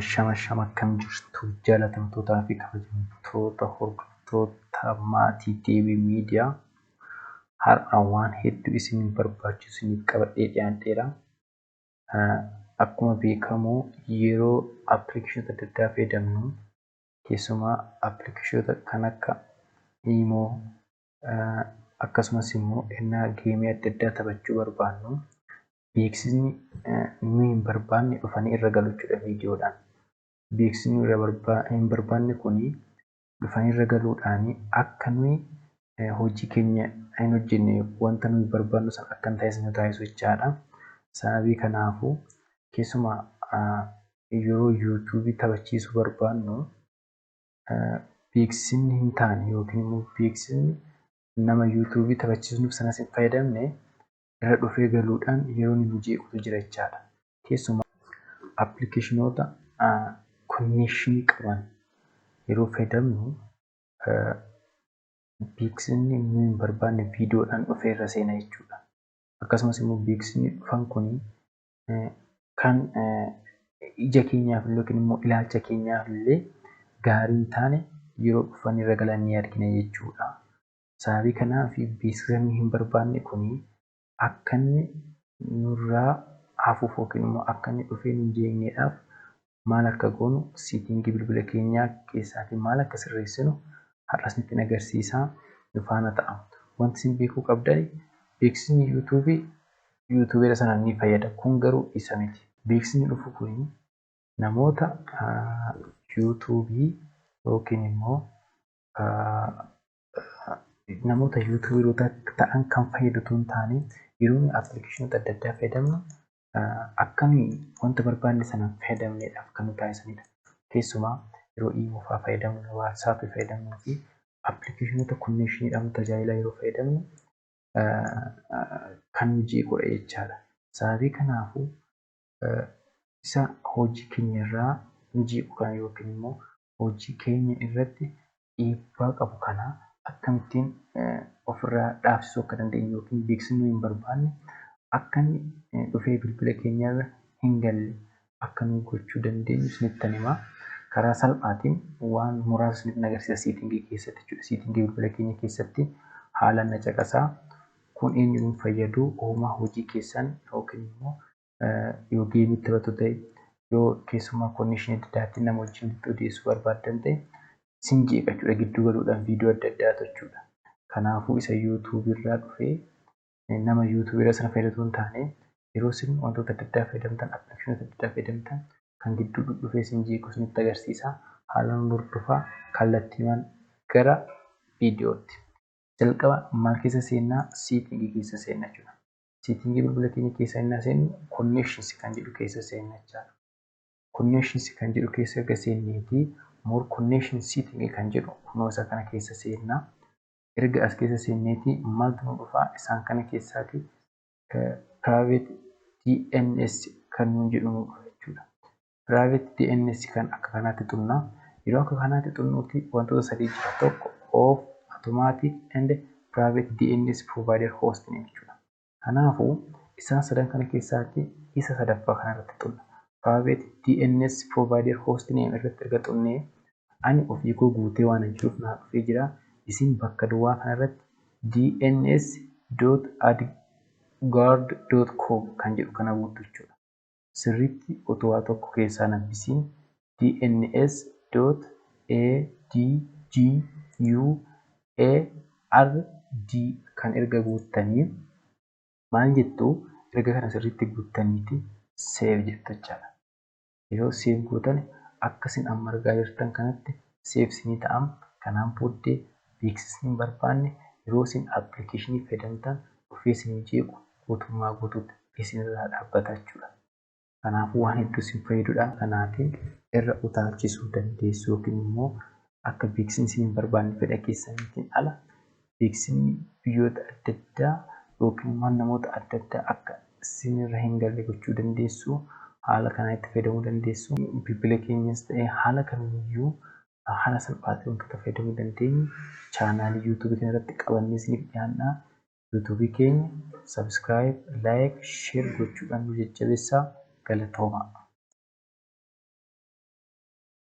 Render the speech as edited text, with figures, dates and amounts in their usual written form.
Shama akkam jirtu jaalatamtootaa fi kabajamtoota hordoftoota maatii TV Miidiyaa. Har'a waan hedduu isin barbaachisu isiniif qabadhee dhiyaadheera. Akkuma beekamu yeroo appilikeeshinoota adda addaa fayyadamnu keessumaa appilikeeshinoota kan akka Imo akkasumas immoo innaa geemii adda addaa taphachuu barbaannu beeksisni nuyi hin barbaanne dhufanii irra galu jechuudha viidiyoodhaan. Beeksisni hin barbaanne kuni dhufanii irra galuudhaan akka nuyi hojii keenya hin hojjenne wanta nuyi barbaannu san akka hin taasisne taasisu jechaadha. Sababii kanaafuu keessumaa yeroo yuutuubii taphachiisuu barbaannu beeksisni hin taane yookiin immoo beeksisni nama yuutuubii taphachiisuuf sanas hin fayyadamne irra dhufee galuudhaan yeroo inni jeequtu jira jechaadha. Keessumaa appilikeeshinoota konnekshinii qaban yeroo fayyadamnu beeksisni nuyi hin barbaanne viidiyoodhaan dhufee irra seena jechuudha. Akkasumas immoo beeksisni dhufan kun kan ija keenyaaf yookiin immoo ilaalcha keenyaaf illee gaarii hin taane yeroo dhufan irra galan ni argina jechuudha. Sababii kanaaf beeksisni hin barbaanne kun akka inni nurraa hafuuf yookiin immoo akka inni dhufee hin jeeqneedhaaf maal akka goonu siitingii bilbila keenyaa keessaatii maal akka sirreessinu har'as nutti agarsiisaa nu faana ta'a. Wanti isin beekuu qabdan beeksisni yuutuubeera sana ni fayyada. Kun garuu isa miti. Beeksisni dhufu kun namoota yuutuubii yookiin immoo namoota yuutuubeerota ta'an kan fayyadatu hin taane yeroo appilikeeshinoota adda addaa fayyadamnu akka wanta barbaanne sana fayyadamneedhaaf kan nu taasisanidha. Keessumaa yeroo Imo fa'aa fayyadamnu, WhatsApp fayyadamnuu fi appilikeeshinoota konneekshiniidhaan tajaajila yeroo fayyadamnu kan nu jeequdha jechaadha. Sababii kanaafuu isa hojii keenya irraa nu jeequ kana yookiin immoo hojii keenya irratti dhiibbaa qabu kana akkamittiin ofirraa dhaabsisuu akka dandeenyu yookiin beeksisni hin barbaanne akka inni dhufee bilbila keenyarra hin galle akka nu gochuu dandeenyu isinitti himaa. Karaa salphaatiin waan muraasa isinitti agarsiisa siitingii keessatti jechuudha. Siitingii bilbila keenya keessatti haala na caqasaa. Kun eenyu nu fayyadu uumaa hojii keessan yookiin immoo yoo geemii taphatu ta'e yoo keessumaa konnekshinii adda addaatti nama wajjin odeessuu barbaaddan ta'e isin jeeqa jechuudha. Gidduu galuudhaan viidiyoo adda addaa jechuudha. Kanaafuu isa yuutuubii irraa dhufee nama yuutuubiira sana fayyadatu hin taane yeroo isin wantoota adda addaa fayyadamtan appilikeeshinoota adda addaa fayyadamtan kan gidduu dhufee isin jeequ isinitti agarsiisa. Haala hordofaa kallattiiwwan gara viidiyootti. Jalqaba maal keessa seennaa? Siitingii keessa seenna jechuudha. Siitingii bilbila keenya keessa innaa seennu konnekshinsi kan jedhu keessa seenna jechaadha. Konnekshinsi kan jedhu keessa erga seenneetii more connection setting kan jedhu kunoo isa kana keessa seennaa. Erga as keessa seenneetii maaltu nu dhufaa? Isaan kana keessaati private DNS kan nuun jedhu nu dhufa jechuudha. Private DNS kan akka kanaatti xunnaa. Yeroo akka kanaatti xunnuutti wantoota sadii jira. Tokko off, automatic and private DNS provider hosting jechuudha. Kanaafuu isaan sadan kana keessaatti isa sadaffaa kanarratti xunna. Private DNS provider hosting irratti erga xunnee ani ofii koo guutee waan jiruuf naa dhufee jira. Isin bakka duwwaa kanarratti dns.adguard.com kan jedhu kana guutu jechuudha. Sirriitti otoo waa tokko keessaa nabbisiin dns.adguard kan erga guuttanii maal jettu erga kana sirriitti guuttaniiti save jettu jechaadha. Yeroo save gootan akkasiin amma argaa jirtan kanatti save sinii ta'am. Kanaan booddee beeksisni hin barbaanne yeroo isin appilikeeshinii fayyadamtan dhufee isin jeequ guutummaa guutuutti isinirraa dhaabbata jechuudha. Kanaafuu waan hedduu isin fayyadudha. Kanaatiin irra utaalchisuu dandeessu yookiin immoo akka beeksisni isin hin barbaanne fedha keessaniitiin ala beeksisni biyyoota adda addaa yookiin immoo namoota adda addaa akka isinirra hin galle gochuu dandeessu. Haala kanaa itti fayyadamuu dandeessu. Bilbila keenyas ta'ee haala kamiiyyuu haala salphaatiin wantoota fayyadamuu dandeenyu chaanaalii yuutuubii kana irratti qabannee isiniif dhiyaannaa. yuutuubii keenya subscribe, like, share gochuudhaan nu jajjabeessaa. Galatoomaa.